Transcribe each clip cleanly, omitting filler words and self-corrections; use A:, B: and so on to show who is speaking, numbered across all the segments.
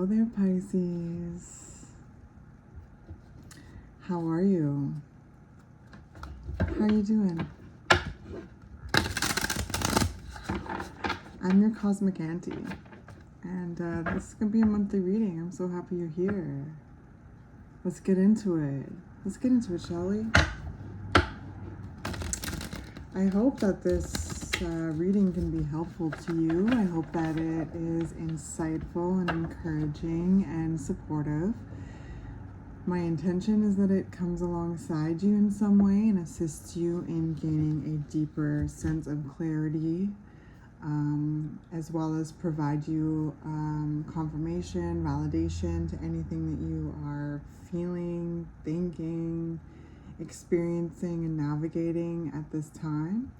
A: Hello there, Pisces. How are you? How are you doing? I'm your Cosmic Auntie, and this is going to be a monthly reading. I'm so happy you're here. Let's get into it. Let's get into it, shall we? I hope that this reading can be helpful to you. I hope that it is insightful and encouraging and supportive. My intention is that it comes alongside you in some way and assists you in gaining a deeper sense of clarity, as well as provide you confirmation, validation to anything that you are feeling, thinking, experiencing, and navigating at this time.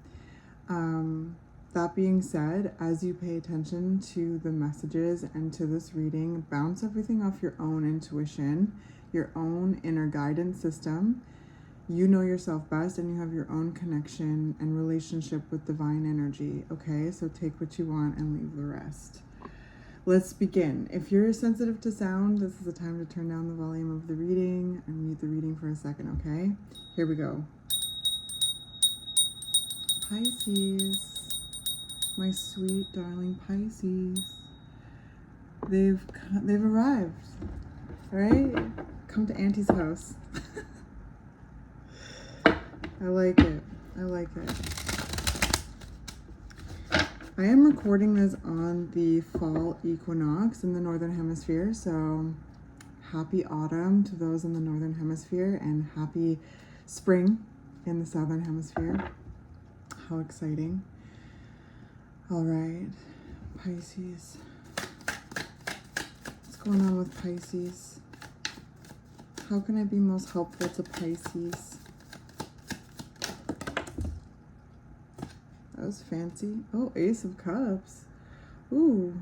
A: That being said, as you pay attention to the messages and to this reading, bounce everything off your own intuition, your own inner guidance system. You know yourself best, and you have your own connection and relationship with divine energy, okay? So take what you want and leave the rest. Let's begin. If you're sensitive to sound, this is the time to turn down the volume of the reading and mute the reading for a second, okay? Here we go. Pisces. My sweet, darling Pisces. They've arrived, right? Come to Auntie's house. I like it. I like it. I am recording this on the fall equinox in the Northern Hemisphere, so happy autumn to those in the Northern Hemisphere and happy spring in the Southern Hemisphere. How exciting. All right, Pisces. What's going on with Pisces? How can I be most helpful to Pisces? That was fancy. Oh, Ace of Cups. Ooh.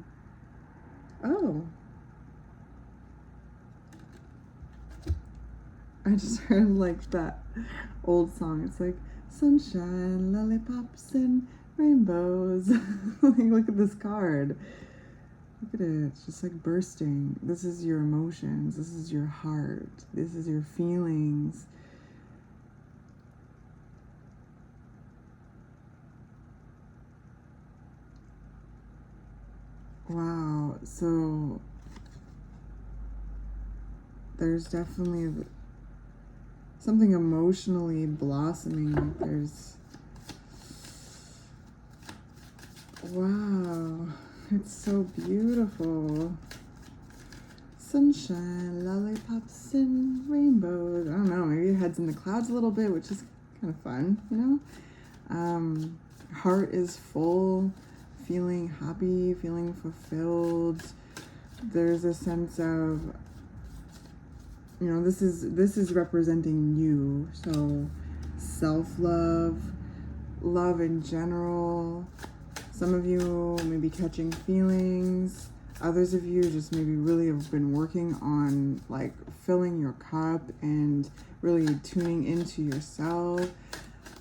A: Oh. I just heard like that old song. It's like sunshine, lollipops, and rainbows. Like, look at this card. Look at it. It's just like bursting. This is your emotions. This is your heart. This is your feelings. Wow. So there's definitely something emotionally blossoming. There's, wow, it's so beautiful. Sunshine, lollipops, and rainbows. I don't know, maybe your head's in the clouds a little bit, which is kind of fun, you know? Heart is full, feeling happy, feeling fulfilled. There's a sense of, you know, this is representing you. So self-love, love in general. Some of you may be catching feelings. Others of you just maybe really have been working on like filling your cup and really tuning into yourself.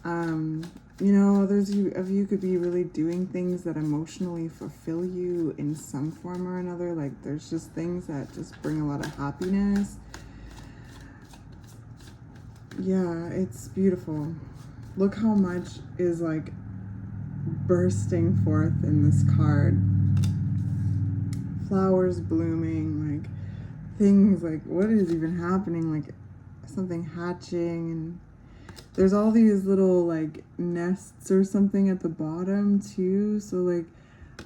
A: You know, others of you could be really doing things that emotionally fulfill you in some form or another. Like there's just things that just bring a lot of happiness. Yeah, it's beautiful. Look how much is like bursting forth in this card. Flowers blooming, like things like, what is even happening? Like something hatching, and there's all these little like nests or something at the bottom too. So like,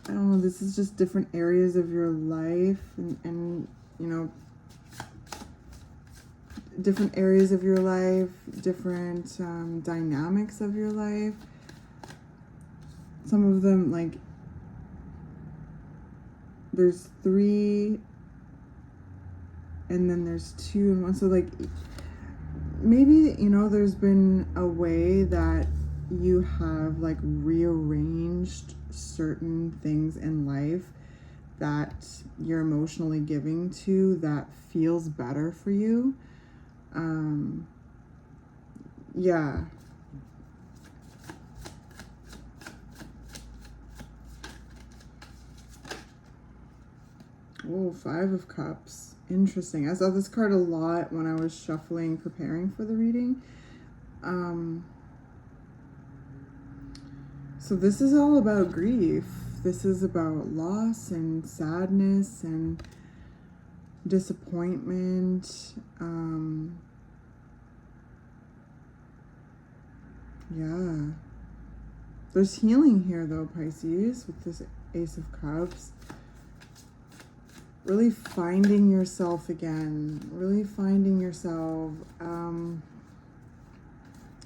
A: I don't know, this is just different areas of your life and you know, different areas of your life, different dynamics of your life. Some of them, like, there's 3 and then there's 2 and 1. So like, maybe, you know, there's been a way that you have like rearranged certain things in life that you're emotionally giving to that feels better for you. Yeah. Oh, Five of Cups. Interesting. I saw this card a lot when I was shuffling, preparing for the reading. So this is all about grief. This is about loss and sadness and disappointment. Yeah. There's healing here though, Pisces, with this Ace of Cups. Really finding yourself again. Really finding yourself. I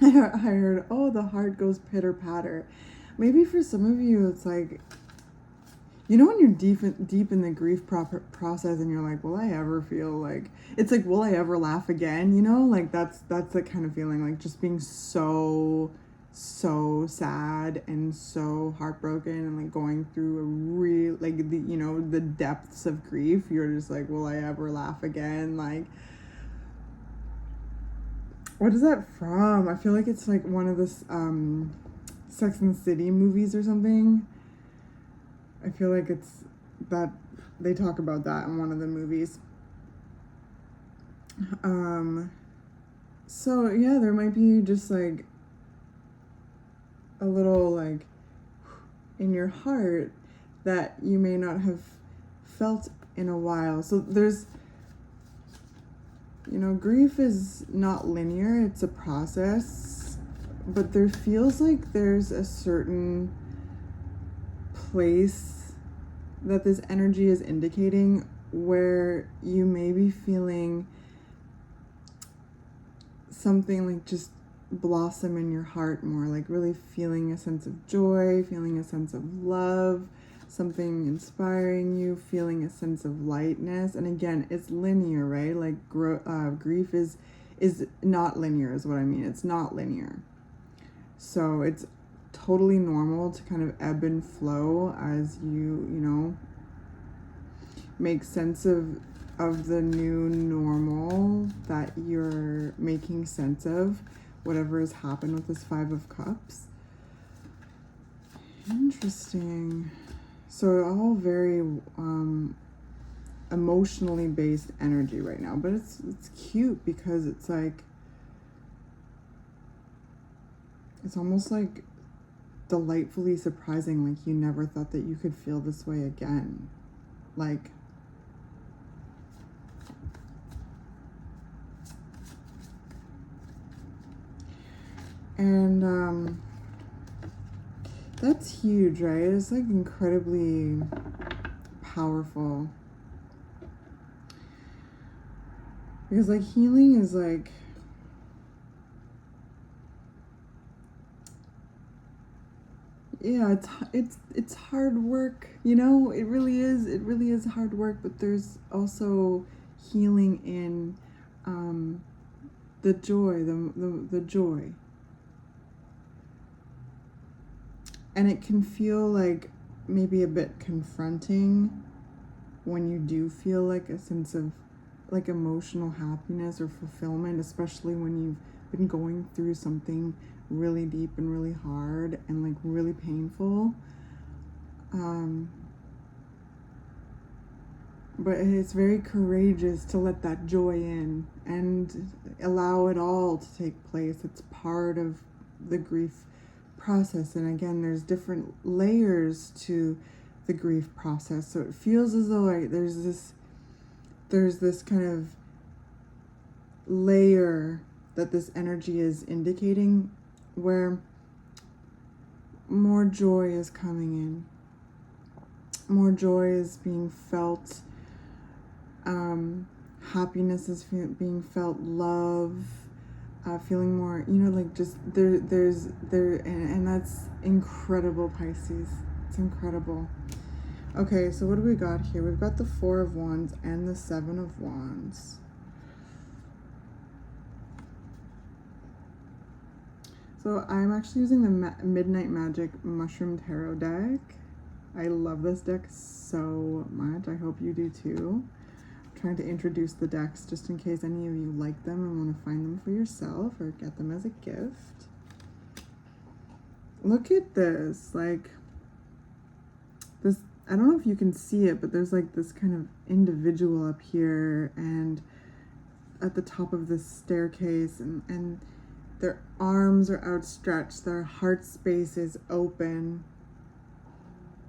A: heard, oh, the heart goes pitter patter. Maybe for some of you, it's like, you know, when you're deep in the grief process and you're like, will I ever feel like, it's like, will I ever laugh again? You know, like that's the kind of feeling, like just being so sad and so heartbroken and like going through a real, like, the, you know, the depths of grief. You're just like, will I ever laugh again? Like, what is that from? I feel like it's like one of the Sex and the City movies or something. I feel like it's that they talk about that in one of the movies. So yeah, there might be just like a little like in your heart that you may not have felt in a while. So there's, you know, grief is not linear, it's a process, but there feels like there's a certain place that this energy is indicating where you may be feeling something like just blossom in your heart more, like really feeling a sense of joy, feeling a sense of love, something inspiring you, feeling a sense of lightness. And again, it's linear, right? Like grief is not linear is what I mean. It's not linear. So it's totally normal to kind of ebb and flow as you know, make sense of the new normal that you're making sense of, whatever has happened with this Five of Cups. Interesting. So all very emotionally based energy right now, but it's cute because it's like, it's almost like delightfully surprising, like you never thought that you could feel this way again. Like, and that's huge, right? It's like incredibly powerful. Because like healing is like, yeah, it's hard work, you know, it really is hard work, but there's also healing in the joy, the joy. And it can feel like maybe a bit confronting when you do feel like a sense of like emotional happiness or fulfillment, especially when you've been going through something really deep and really hard and like really painful. But it's very courageous to let that joy in and allow it all to take place. It's part of the grief process. And again, there's different layers to the grief process. So it feels as though like there's this kind of layer that this energy is indicating where more joy is coming in. More joy is being felt. Happiness is being felt. Love, feeling more, you know, like just and that's incredible, Pisces. It's incredible. Okay, so what do we got here? We've got the Four of Wands and the Seven of Wands. So I'm actually using the Midnight Magic Mushroom Tarot deck. I love this deck so much. I hope you do too. I'm trying to introduce the decks just in case any of you like them and want to find them for yourself or get them as a gift. Look at this. Like, this I don't know if you can see it, but there's like this kind of individual up here and at the top of this staircase, and their arms are outstretched, their heart space is open.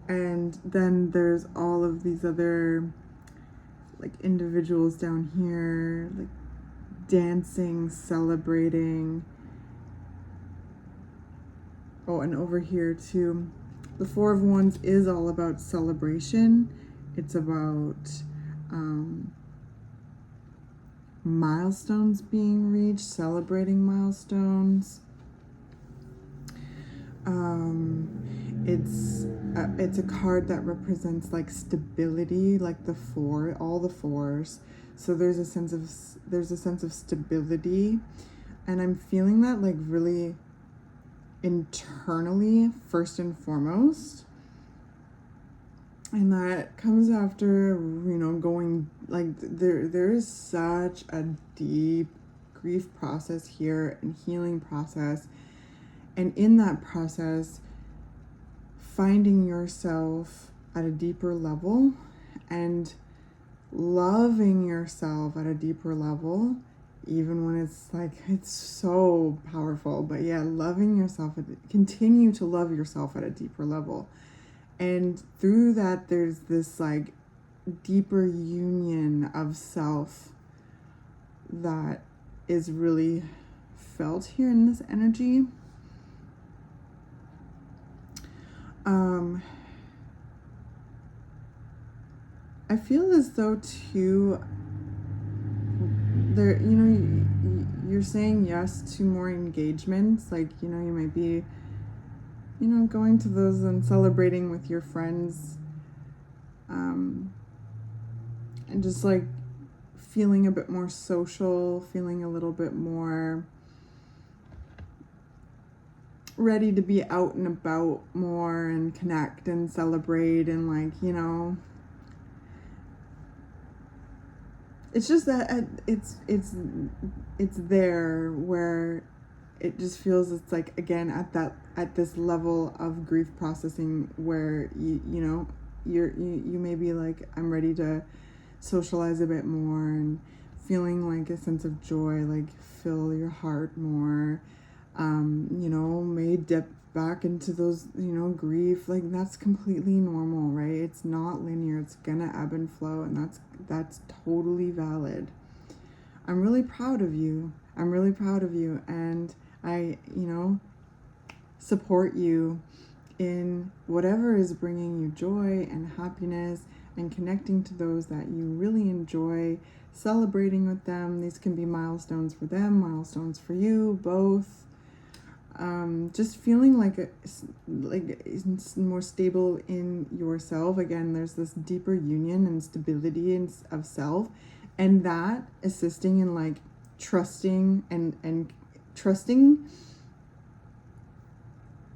A: And then there's all of these other like individuals down here, like dancing, celebrating. Oh, and over here too. The Four of Wands is all about celebration. It's about milestones being reached, celebrating milestones. It's a card that represents like stability, like the four, all the fours. So there's a sense of stability, and I'm feeling that like really internally first and foremost. And that comes after, going like there's such a deep grief process here and healing process. And in that process, finding yourself at a deeper level and loving yourself at a deeper level, even when it's so powerful. But yeah, loving yourself, continue to love yourself at a deeper level. And through that, there's this like deeper union of self that is really felt here in this energy. I feel as though too, there, you're saying yes to more engagements. Like, you might be, going to those and celebrating with your friends, and just like feeling a bit more social, feeling a little bit more ready to be out and about more and connect and celebrate and like, it's just that it's there where it just feels it's like, again, at this level of grief processing where you may be like, I'm ready to socialize a bit more, and feeling like a sense of joy like fill your heart more. May dip back into those, grief. Like, that's completely normal, right? It's not linear. It's gonna ebb and flow, and that's totally valid. I'm really proud of you. And I, support you in whatever is bringing you joy and happiness, and connecting to those that you really enjoy, celebrating with them. These can be milestones for them, milestones for you, both. Just feeling like it's more stable in yourself. Again, there's this deeper union and stability of self, and that assisting in like trusting and trusting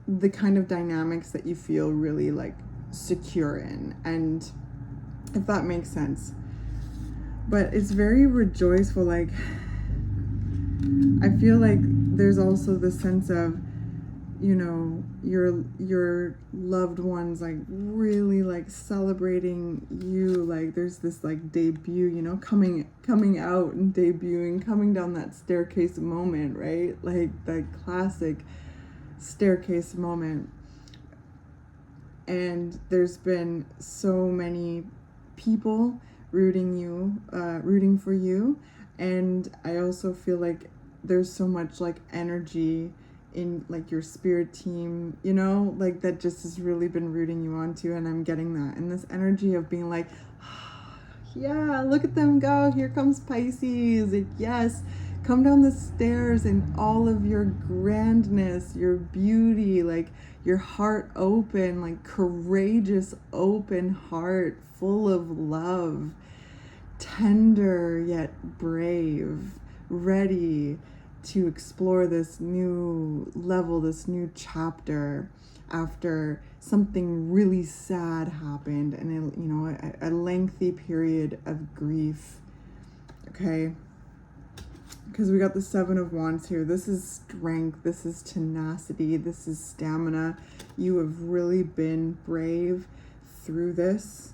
A: the kind of dynamics that you feel really like secure in, and if that makes sense. But it's very rejoiceful. Like, I feel like there's also the sense of, your loved ones like really like celebrating you. Like, there's this like debut, coming out and debuting, coming down that staircase moment, right? Like that classic staircase moment. And there's been so many people rooting for you. And I also feel like there's so much like energy in like your spirit team, like that just has really been rooting you on too. And I'm getting that, and this energy of being like, yeah, look at them go, here comes Pisces, like, yes, come down the stairs in all of your grandness, your beauty, like your heart open, like courageous open heart full of love, tender yet brave, ready to explore this new level, this new chapter after something really sad happened, and a lengthy period of grief. Okay, because we got the Seven of Wands here. This is strength, this is tenacity, this is stamina. You have really been brave through this.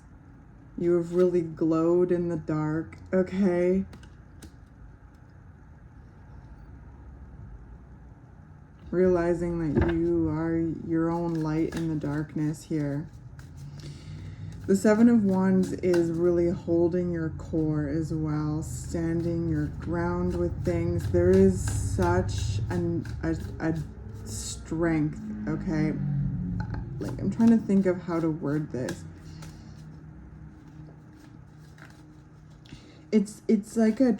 A: You have really glowed in the dark, okay? Realizing that you are your own light in the darkness here. The Seven of Wands is really holding your core as well, standing your ground with things. There is such a strength, okay? Like, I'm trying to think of how to word this. It's like a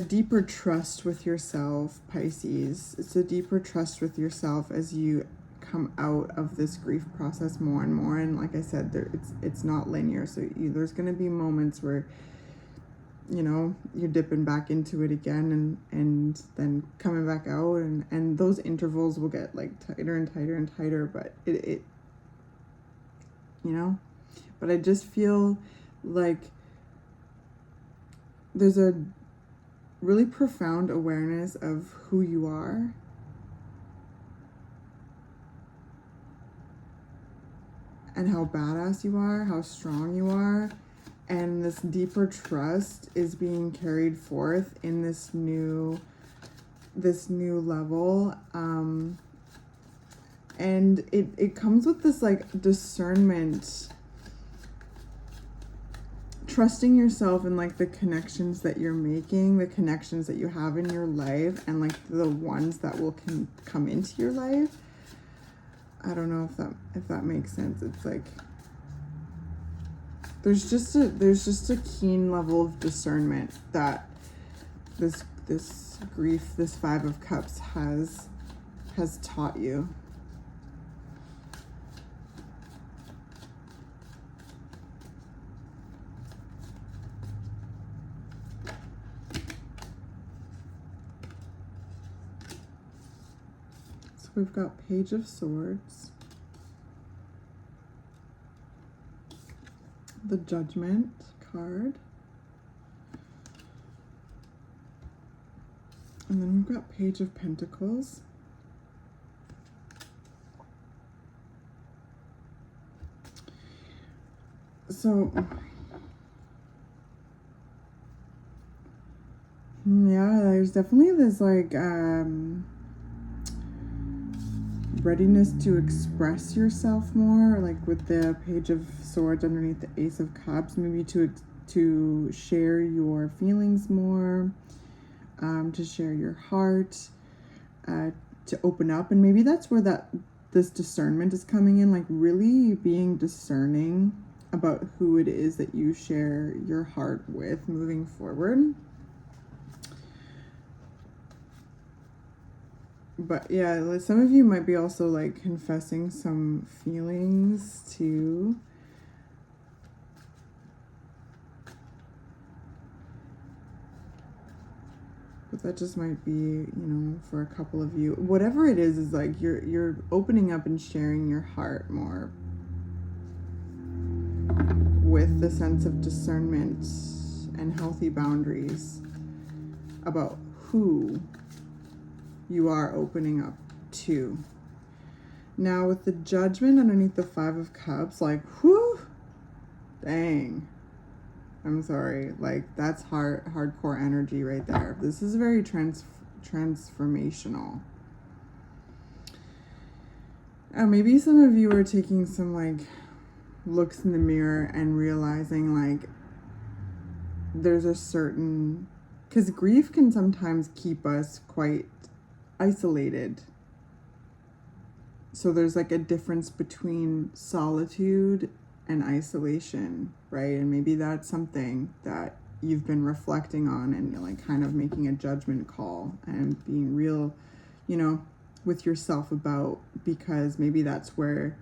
A: deeper trust with yourself, Pisces. It's a deeper trust with yourself as you come out of this grief process more and more. And like I said, it's not linear. So there's going to be moments where, you know, you're dipping back into it again and then coming back out. And those intervals will get like tighter and tighter and tighter. But it you know, but I just feel like there's a really profound awareness of who you are. And how badass you are, how strong you are. And this deeper trust is being carried forth in this new level. And it comes with this like discernment, trusting yourself and like the connections that you're making, the connections that you have in your life, and like the ones that will come into your life. I don't know if that makes sense. It's like there's just a keen level of discernment that this grief, this Five of Cups has taught you. We've got Page of Swords, the Judgment card, and then we've got Page of Pentacles, so yeah, there's definitely this like readiness to express yourself more, like with the Page of Swords underneath the Ace of Cups, maybe to share your feelings more, to share your heart, to open up. And maybe that's where this discernment is coming in, like really being discerning about who it is that you share your heart with moving forward. But yeah, like some of you might be also like confessing some feelings too. But that just might be, you know, for a couple of you. Whatever it is like you're opening up and sharing your heart more with the sense of discernment and healthy boundaries about who you are opening up to. Now with the Judgment underneath the Five of Cups, like, whew, dang. I'm sorry, like that's hardcore energy right there. This is very transformational. Maybe some of you are taking some like looks in the mirror and realizing like there's a certain, because grief can sometimes keep us quite isolated. So there's like a difference between solitude and isolation, right? And maybe that's something that you've been reflecting on and you're like kind of making a judgment call and being real, you know, with yourself about, because maybe that's where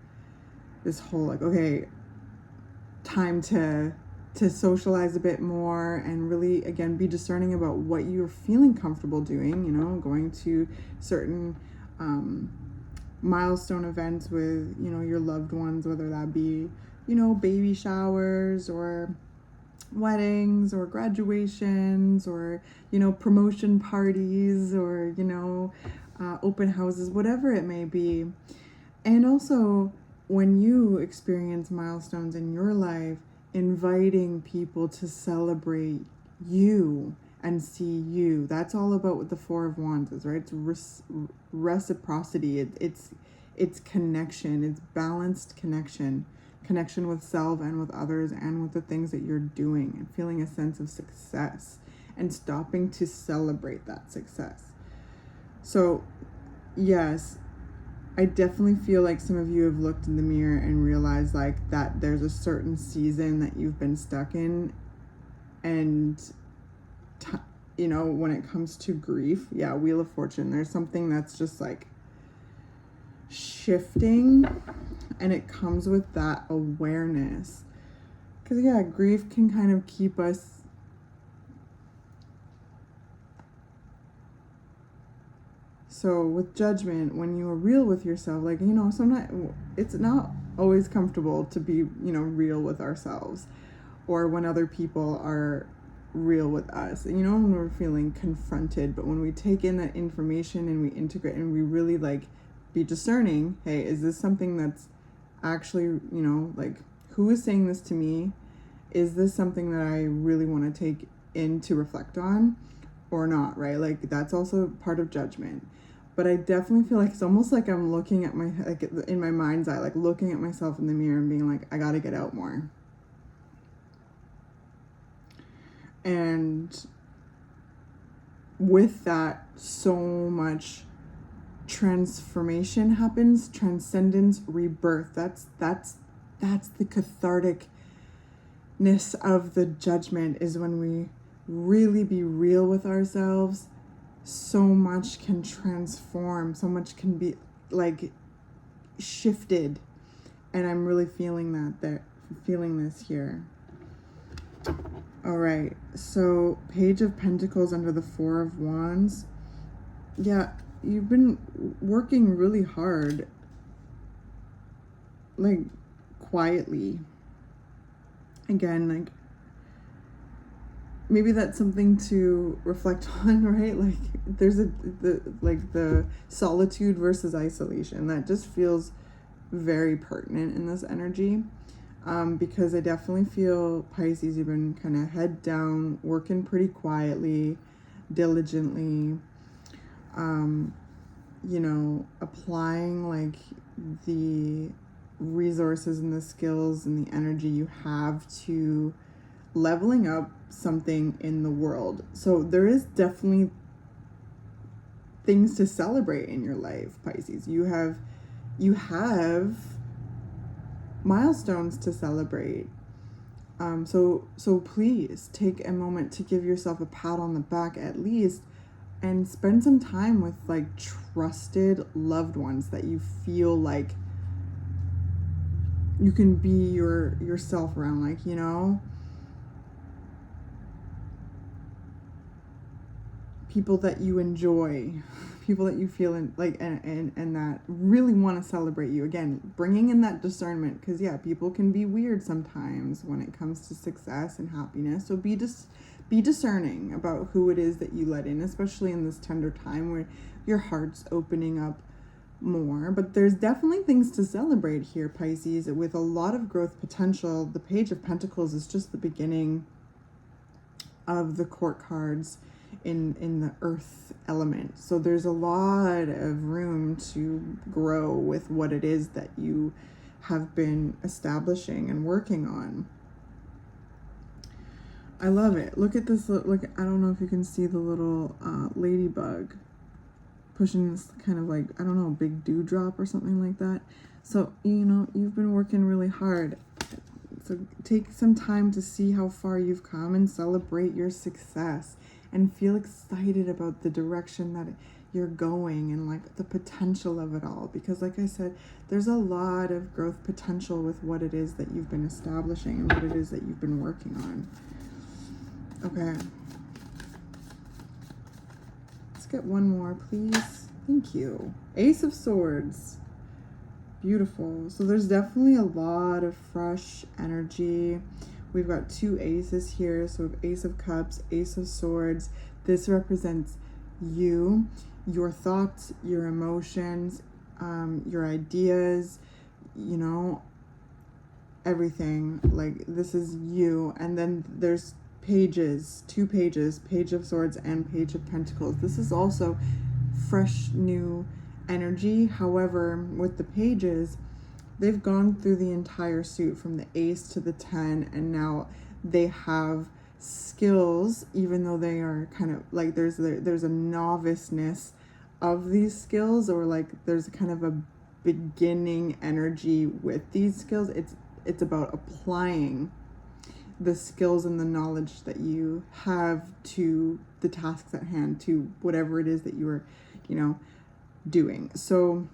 A: this whole like, okay, time to socialize a bit more and really, again, be discerning about what you're feeling comfortable doing, you know, going to certain milestone events with, you know, your loved ones, whether that be, you know, baby showers or weddings or graduations or, you know, promotion parties or, you know, open houses, whatever it may be. And also when you experience milestones in your life, inviting people to celebrate you and see you. That's all about what the Four of Wands is, right? It's reciprocity. It's connection. It's balanced connection. Connection with self and with others and with the things that you're doing, and feeling a sense of success and stopping to celebrate that success. So, yes, I definitely feel like some of you have looked in the mirror and realized like that there's a certain season that you've been stuck in, and you know, when it comes to grief, yeah, Wheel of Fortune, there's something that's just like shifting, and it comes with that awareness. Because yeah, grief can kind of keep us so with judgment, when you are real with yourself, like, you know, sometimes it's not always comfortable to be, you know, real with ourselves, or when other people are real with us, you know, when we're feeling confronted. But when we take in that information and we integrate and we really like be discerning, hey, is this something that's actually, you know, like, who is saying this to me? Is this something that I really want to take in to reflect on or not, right? Like, that's also part of judgment. But I definitely feel like it's almost like I'm looking at like in my mind's eye, like looking at myself in the mirror and being like, I gotta get out more. And with that, so much transformation happens, transcendence, rebirth. That's the catharticness of the judgment, is when we really be real with ourselves. So much can transform, so much can be like shifted, and I'm really feeling this here. All right, so Page of Pentacles under the Four of Wands. Yeah, you've been working really hard, like quietly. Again, like, maybe that's something to reflect on, right? Like, there's the solitude versus isolation that just feels very pertinent in this energy, because I definitely feel, Pisces, you've been kind of head down, working pretty quietly, diligently, you know, applying like the resources and the skills and the energy you have to leveling up something in the world. So there is definitely things to celebrate in your life, Pisces. You have milestones to celebrate. So please take a moment to give yourself a pat on the back at least, and spend some time with like trusted loved ones that you feel like you can be yourself around, like, you know, people that you enjoy, people that you feel in, like, and that really want to celebrate you. Again, bringing in that discernment, because yeah, people can be weird sometimes when it comes to success and happiness. So be discerning about who it is that you let in, especially in this tender time where your heart's opening up more. But there's definitely things to celebrate here, Pisces, with a lot of growth potential. The Page of Pentacles is just the beginning of the court cards in the earth element. So there's a lot of room to grow with what it is that you have been establishing and working on. I love it. Look at this. Look, I don't know if you can see the little ladybug pushing this kind of like, I don't know, big dewdrop or something like that. So, you know, you've been working really hard. So take some time to see how far you've come and celebrate your success, and feel excited about the direction that you're going and like the potential of it all. Because like I said, there's a lot of growth potential with what it is that you've been establishing and what it is that you've been working on. Okay. Let's get one more, please. Thank you. Ace of Swords. Beautiful. So there's definitely a lot of fresh energy. We've got two aces here. So we have Ace of Cups, Ace of Swords. This represents you, your thoughts, your emotions, your ideas, you know, everything, like this is you. And then there's pages, 2 pages, Page of Swords and Page of Pentacles. This is also fresh new energy. However, with the pages, they've gone through the entire suit from the ace to the 10, and now they have skills, even though they are kind of like there's a noviceness of these skills, or like there's kind of a beginning energy with these skills. It's about applying the skills and the knowledge that you have to the tasks at hand, to whatever it is that you are, you know, doing. So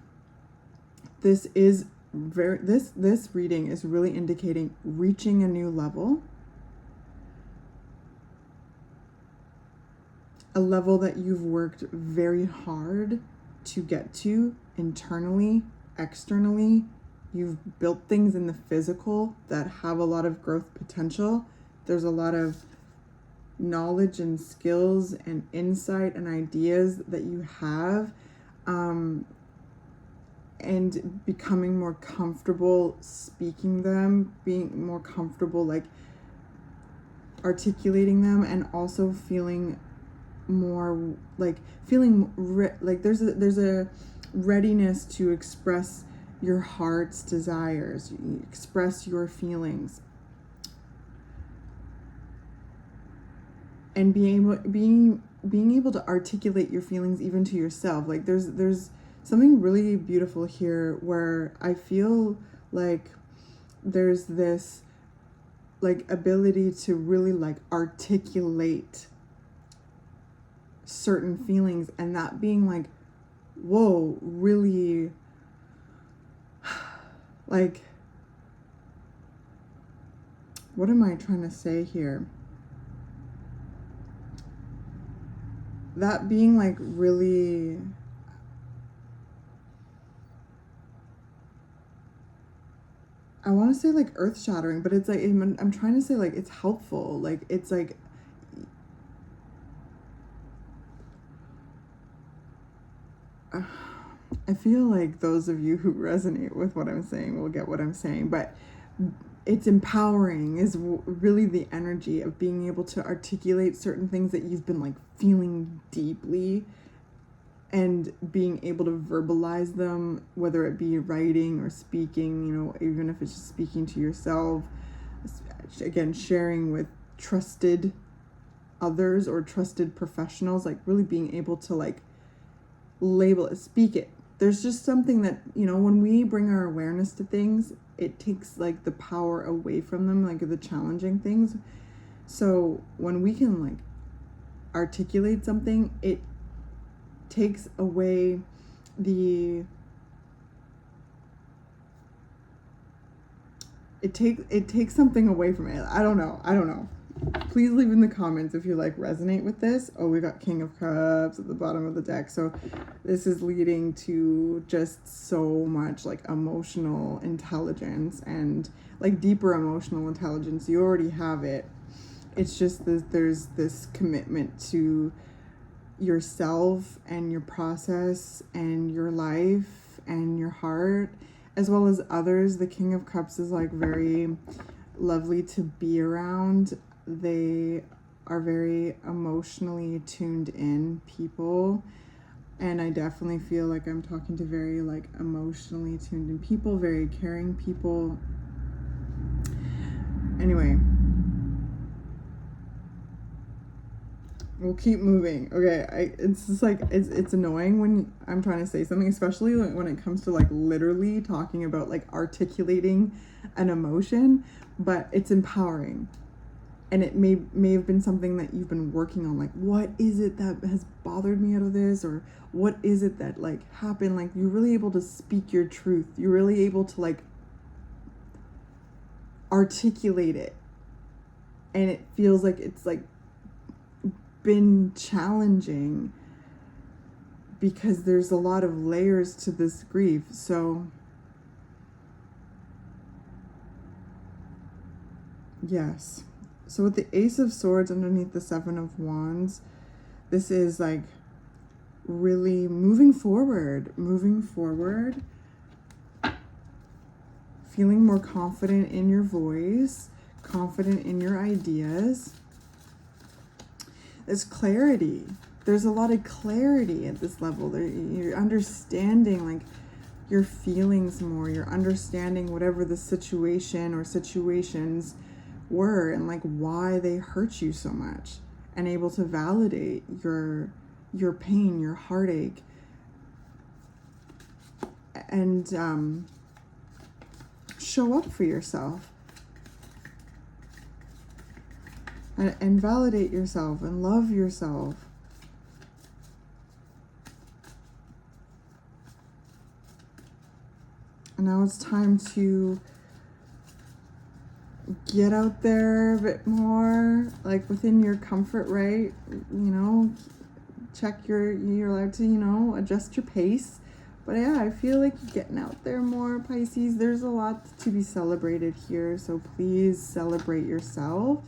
A: this is this reading is really indicating reaching a new level, a level that you've worked very hard to get to internally, externally. You've built things in the physical that have a lot of growth potential. There's a lot of knowledge and skills and insight and ideas that you have, and becoming more comfortable speaking them, being more comfortable like articulating them, and also feeling more like like there's a readiness to express your heart's desires, express your feelings, and being able to articulate your feelings even to yourself. Like there's something really beautiful here where I feel like there's this like ability to really like articulate certain feelings, and that being like, whoa, really, like, what am I trying to say here? That being like really, I want to say like earth shattering, but it's like, I'm trying to say like it's helpful. Like it's like, I feel like those of you who resonate with what I'm saying will get what I'm saying, but it's empowering is really the energy of being able to articulate certain things that you've been like feeling deeply, and being able to verbalize them, whether it be writing or speaking, you know, even if it's just speaking to yourself, again, sharing with trusted others or trusted professionals, like really being able to like label it, speak it. There's just something that, you know, when we bring our awareness to things, it takes like the power away from them, like the challenging things. So when we can like articulate something, it takes away the it takes something away from it. I don't know. Please leave in the comments if you like resonate with this. Oh, we got King of Cups at the bottom of the deck. So this is leading to just so much like emotional intelligence and like deeper emotional intelligence. You already have it. It's just that there's this commitment to yourself and your process and your life and your heart, as well as others. The King of Cups is like very lovely to be around. They are very emotionally tuned in people, and I definitely feel like I'm talking to very like emotionally tuned in people, very caring people. Anyway, we'll keep moving. Okay, it's just like it's annoying when I'm trying to say something, especially when it comes to like literally talking about like articulating an emotion, but it's empowering. And it may have been something that you've been working on, like what is it that has bothered me out of this, or what is it that like happened? Like you're really able to speak your truth. You're really able to like articulate it, and it feels like it's like been challenging because there's a lot of layers to this grief. So yes. So with the Ace of Swords underneath the Seven of Wands, this is like really moving forward. feeling more confident in your voice, confident in your ideas. There's clarity. There's a lot of clarity at this level. You're understanding like your feelings more. You're understanding whatever the situation or situations were and like why they hurt you so much, and able to validate your pain, your heartache, and show up for yourself and validate yourself and love yourself. And now it's time to get out there a bit more, like within your comfort, right? Check you're allowed to, adjust your pace. But yeah, I feel like you're getting out there more, Pisces. There's a lot to be celebrated here, so please celebrate yourself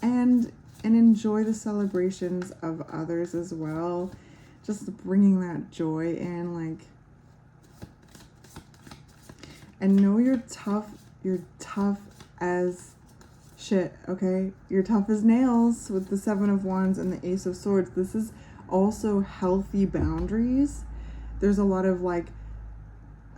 A: and enjoy the celebrations of others as well. Just bringing that joy in, like, and know you're tough. You're tough as shit, okay? You're tough as nails with the Seven of Wands and the Ace of Swords. This is also healthy boundaries. There's a lot of like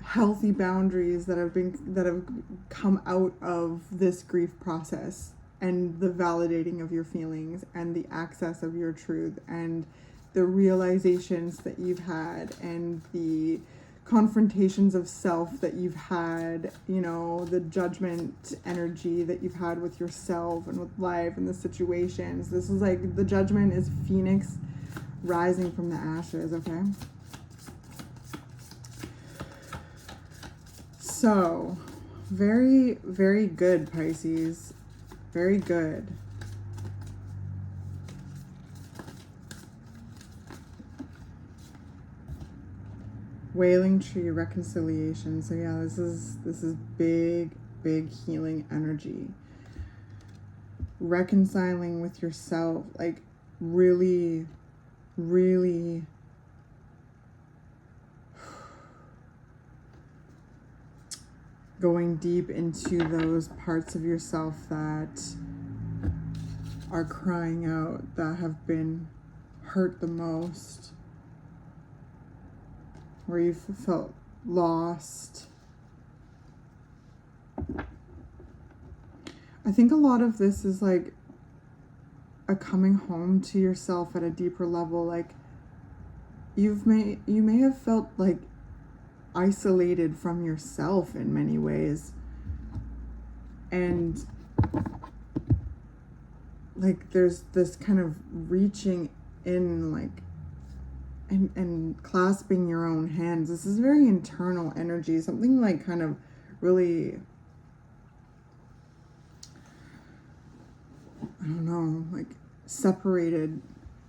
A: healthy boundaries that have come out of this grief process, and the validating of your feelings and the access of your truth and the realizations that you've had and the confrontations of self that you've had, the judgment energy that you've had with yourself and with life and the situations. This is like the judgment is Phoenix rising from the ashes, okay? So, very, very good, Pisces. Very good. Wailing tree reconciliation. So yeah, this is big, big healing energy. Reconciling with yourself, like really, really going deep into those parts of yourself that are crying out, that have been hurt the most, where you've felt lost. I think a lot of this is like a coming home to yourself at a deeper level. Like you may have felt like isolated from yourself in many ways, and like there's this kind of reaching in, like, and clasping your own hands. This is very internal energy, something like kind of really, I don't know, like separated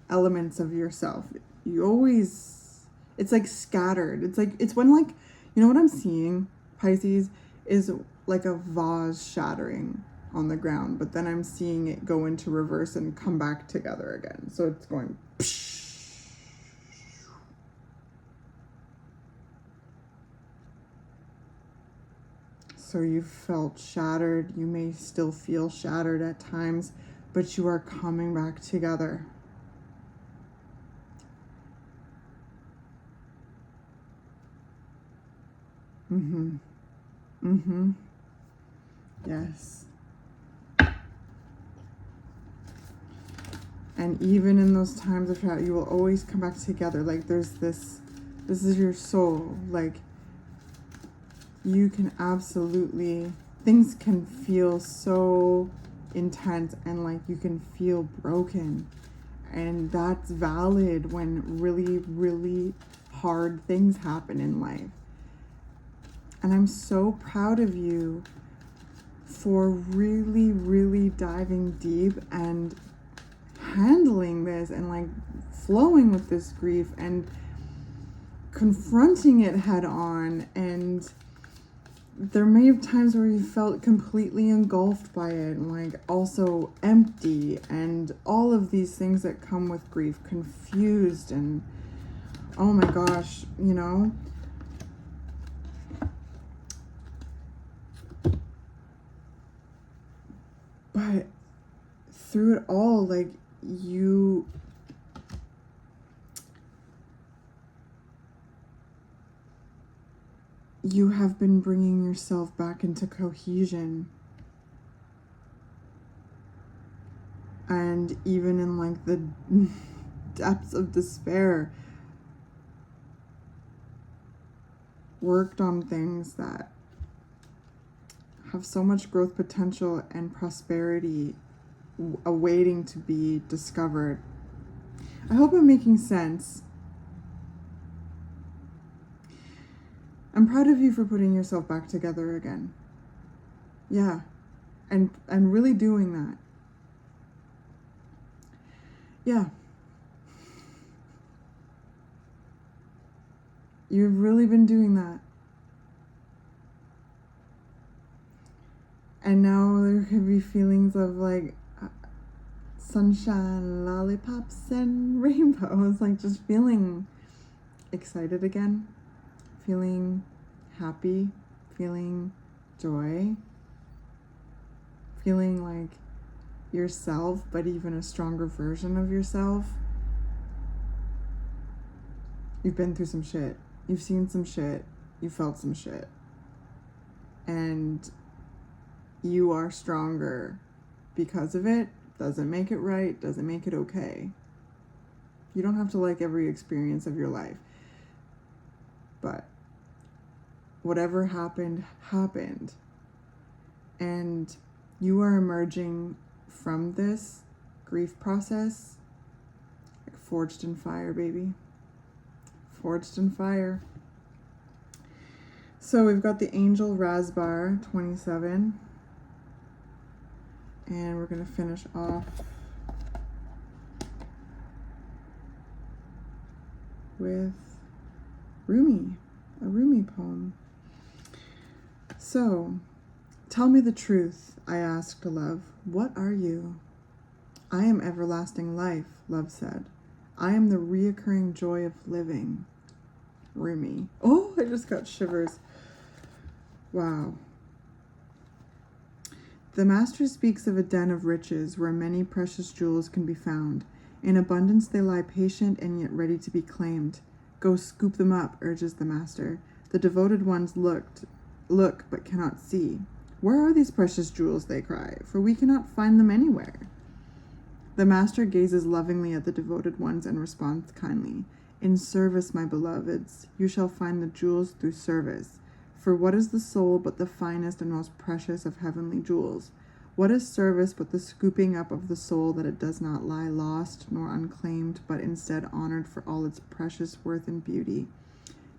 A: elements of yourself. You always, it's like scattered. It's when, like, what I'm seeing, Pisces, is like a vase shattering on the ground, but then I'm seeing it go into reverse and come back together again. So it's going psh. So you felt shattered. You may still feel shattered at times, but you are coming back together. Yes. And even in those times of doubt, you will always come back together. Like this is your soul. Like you can absolutely, things can feel so intense and like you can feel broken. And that's valid when really, really hard things happen in life. And I'm so proud of you for really, really diving deep and handling this and like flowing with this grief and confronting it head on. And there may have times where you felt completely engulfed by it and like also empty and all of these things that come with grief, confused, and oh my gosh, But through it all, like, you have been bringing yourself back into cohesion. And even in like the depths of despair, worked on things that have so much growth potential and prosperity awaiting to be discovered. I hope I'm making sense. I'm proud of you for putting yourself back together again. Yeah. And really doing that. Yeah. You've really been doing that. And now there could be feelings of like sunshine, lollipops, and rainbows. Like just feeling excited again, feeling happy, feeling joy, feeling like yourself, but even a stronger version of yourself. You've been through some shit. You've seen some shit. You felt some shit. And you are stronger because of it. Doesn't make it right, doesn't make it okay. You don't have to like every experience of your life. But whatever happened, happened. And you are emerging from this grief process like forged in fire, baby. Forged in fire. So we've got the Angel Rasbar 27. And we're going to finish off with Rumi, a Rumi poem. So, tell me the truth, I asked love. What are you? I am everlasting life, love said. I am the reoccurring joy of living. Rumi. Oh, I just got shivers. Wow. The master speaks of a den of riches where many precious jewels can be found. In abundance they lie patient and yet ready to be claimed. Go scoop them up, urges the master. The devoted ones look but cannot see. Where are these precious jewels, they cry, for we cannot find them anywhere. The master gazes lovingly at the devoted ones and responds kindly. In service, my beloveds, you shall find the jewels through service. For what is the soul but the finest and most precious of heavenly jewels? What is service but the scooping up of the soul that it does not lie lost nor unclaimed, but instead honored for all its precious worth and beauty,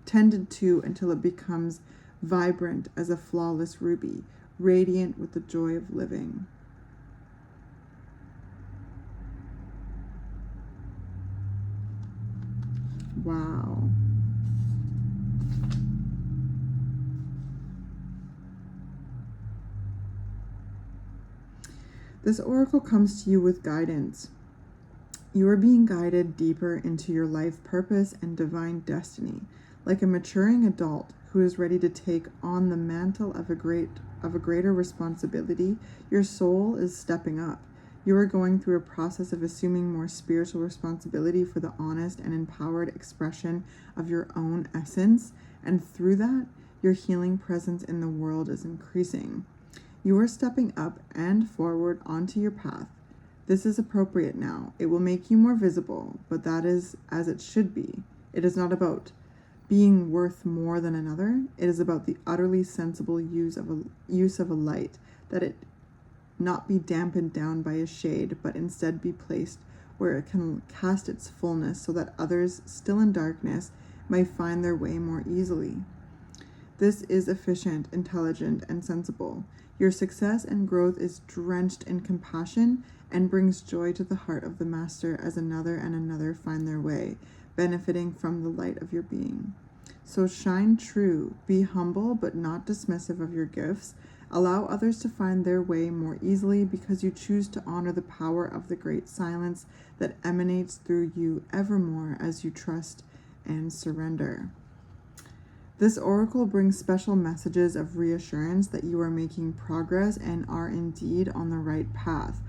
A: tended to until it becomes vibrant as a flawless ruby, radiant with the joy of living. Wow. This oracle comes to you with guidance. You are being guided deeper into your life purpose and divine destiny, like a maturing adult who is ready to take on the mantle of a greater responsibility. Your soul is stepping up. You are going through a process of assuming more spiritual responsibility for the honest and empowered expression of your own essence, and through that, your healing presence in the world is increasing. You are stepping up and forward onto your path. This is appropriate now. It will make you more visible, but that is as it should be. It is not about being worth more than another. It is about the utterly sensible use of a light, that it not be dampened down by a shade, but instead be placed where it can cast its fullness so that others still in darkness may find their way more easily. This is efficient, intelligent, and sensible. Your success and growth is drenched in compassion and brings joy to the heart of the master as another and another find their way, benefiting from the light of your being. So shine true, be humble but not dismissive of your gifts. Allow others to find their way more easily because you choose to honor the power of the great silence that emanates through you evermore as you trust and surrender. This oracle brings special messages of reassurance that you are making progress and are indeed on the right path.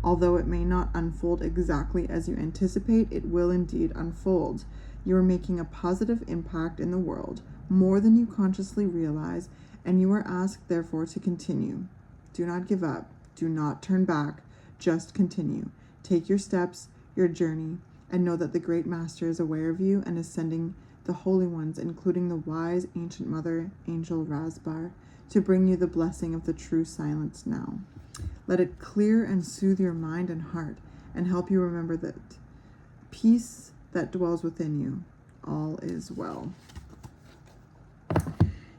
A: Although it may not unfold exactly as you anticipate, it will indeed unfold. You are making a positive impact in the world, more than you consciously realize, and you are asked, therefore, to continue. Do not give up. Do not turn back. Just continue. Take your steps, your journey, and know that the Great Master is aware of you and is sending the holy ones, including the wise ancient mother, Angel Rasbar, to bring you the blessing of the true silence now. Let it clear and soothe your mind and heart, and help you remember that peace that dwells within you. All is well.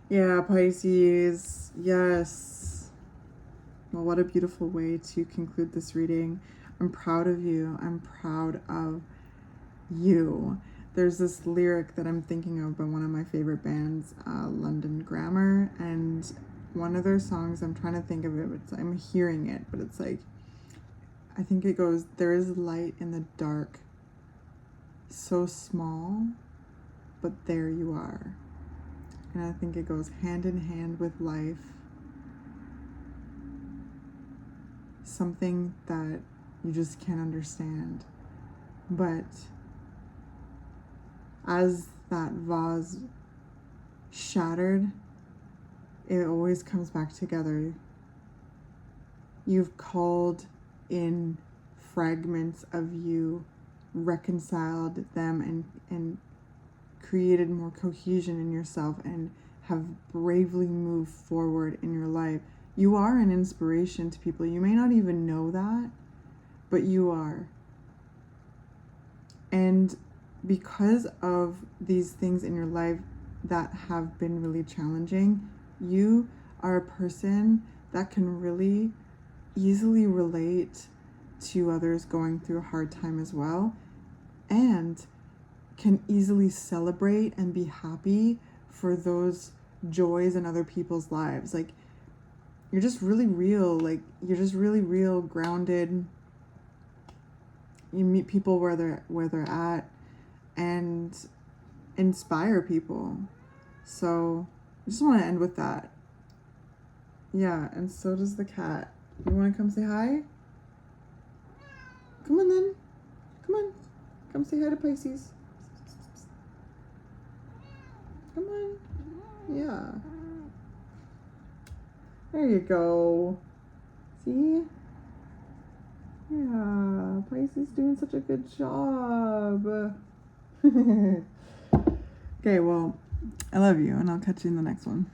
A: Yeah, Pisces. Yes. Well, what a beautiful way to conclude this reading. I'm proud of you. I'm proud of you. There's this lyric that I'm thinking of by one of my favorite bands, London Grammar, and one of their songs, I'm trying to think of it, I'm hearing it, but it's like, I think it goes, there is light in the dark, so small, but there you are. And I think it goes hand in hand with life, something that you just can't understand, but as that vase shattered, it always comes back together. You've called in fragments of you, reconciled them, and created more cohesion in yourself, and have bravely moved forward in your life. You are an inspiration to people. You may not even know that, but you are. And because of these things in your life that have been really challenging, you are a person that can really easily relate to others going through a hard time as well, and can easily celebrate and be happy for those joys in other people's lives. Like, you're just really real. Like, you're just really real, grounded. You meet people where they're at, and inspire people. So I just want to end with that. Yeah, and so does the cat. You want to come say hi? Come on then. Come on. Come say hi to Pisces. Come on. Yeah. There you go. See? Yeah, Pisces doing such a good job. Okay, well, I love you, and I'll catch you in the next one.